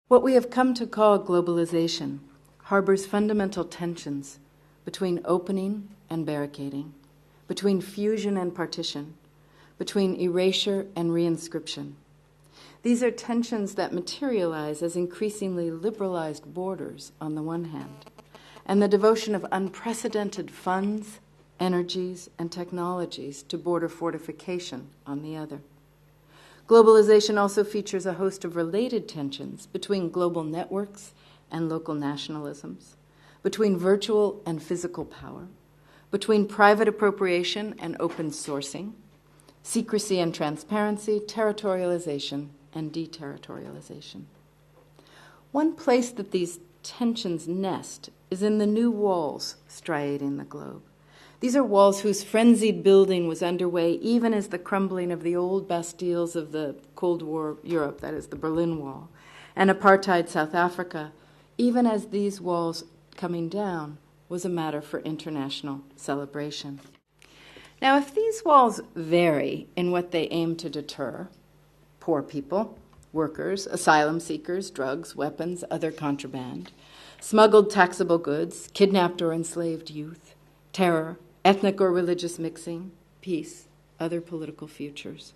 What we have come to call globalization harbors fundamental tensions between opening and barricading, between fusion and partition, between erasure and reinscription. These are tensions that materialize as increasingly liberalized borders on the one hand, and the devotion of unprecedented funds, energies, and technologies to border fortification on the other. Globalization also features a host of related tensions between global networks and local nationalisms, between virtual and physical power, between private appropriation and open sourcing, secrecy and transparency, territorialization and deterritorialization. One place that these tensions nest is in the new walls striating the globe. These are walls whose frenzied building was underway even as the crumbling of the old bastilles of the Cold War Europe, that is the Berlin Wall, and apartheid South Africa, even as these walls coming down was a matter for international celebration. Now, if these walls vary in what they aim to deter, poor people, workers, asylum seekers, drugs, weapons, other contraband, smuggled taxable goods, kidnapped or enslaved youth, terror, ethnic or religious mixing, peace, other political futures.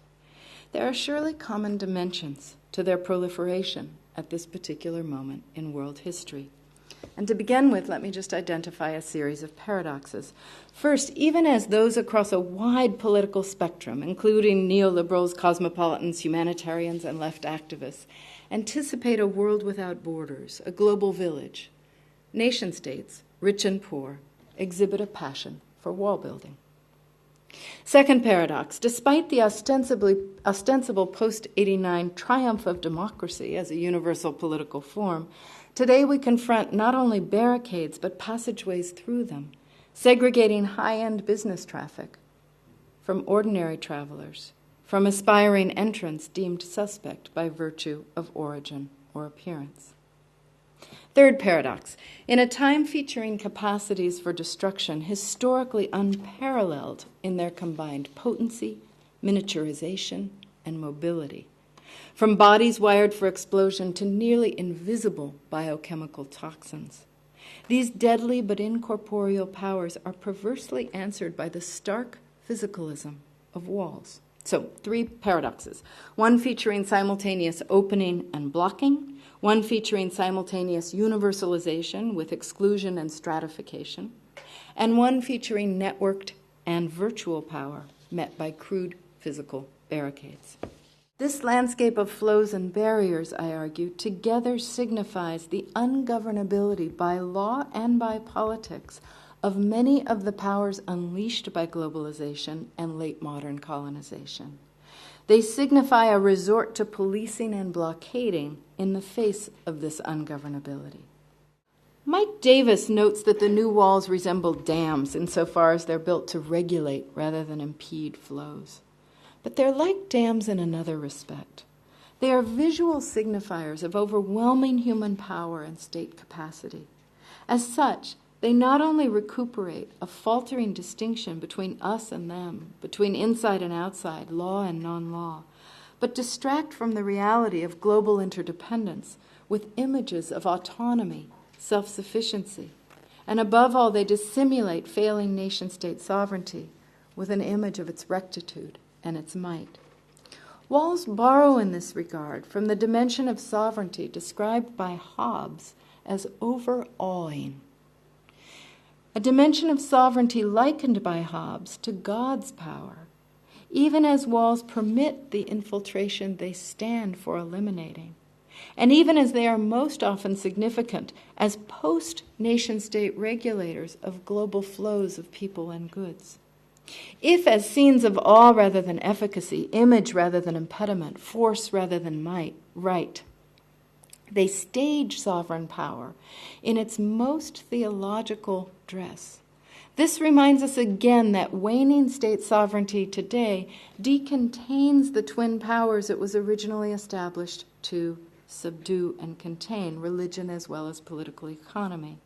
There are surely common dimensions to their proliferation at this particular moment in world history. And to begin with, let me just identify a series of paradoxes. First, even as those across a wide political spectrum, including neoliberals, cosmopolitans, humanitarians, and left activists, anticipate a world without borders, a global village, nation-states, rich and poor, exhibit a passion for wall building. Second paradox, despite the ostensible post-89 triumph of democracy as a universal political form, today we confront not only barricades but passageways through them, segregating high-end business traffic from ordinary travelers, from aspiring entrants deemed suspect by virtue of origin or appearance. Third paradox, in a time featuring capacities for destruction historically unparalleled in their combined potency, miniaturization, and mobility, from bodies wired for explosion to nearly invisible biochemical toxins. These deadly but incorporeal powers are perversely answered by the stark physicalism of walls. So, three paradoxes, one featuring simultaneous opening and blocking, one featuring simultaneous universalization with exclusion and stratification, and one featuring networked and virtual power met by crude physical barricades. This landscape of flows and barriers, I argue, together signifies the ungovernability by law and by politics of many of the powers unleashed by globalization and late modern colonization. They signify a resort to policing and blockading in the face of this ungovernability. Mike Davis notes that the new walls resemble dams insofar as they're built to regulate rather than impede flows. But they're like dams in another respect. They are visual signifiers of overwhelming human power and state capacity. As such, they not only recuperate a faltering distinction between us and them, between inside and outside, law and non-law, but distract from the reality of global interdependence with images of autonomy, self-sufficiency, and above all, they dissimulate failing nation-state sovereignty with an image of its rectitude and its might. Walls borrow in this regard from the dimension of sovereignty described by Hobbes as overawing, a dimension of sovereignty likened by Hobbes to God's power, even as walls permit the infiltration they stand for eliminating, and even as they are most often significant as post-nation-state regulators of global flows of people and goods. If as scenes of awe rather than efficacy, image rather than impediment, force rather than might, right, they stage sovereign power in its most theological dress. This reminds us again that waning state sovereignty today decontains the twin powers it was originally established to subdue and contain, religion as well as political economy.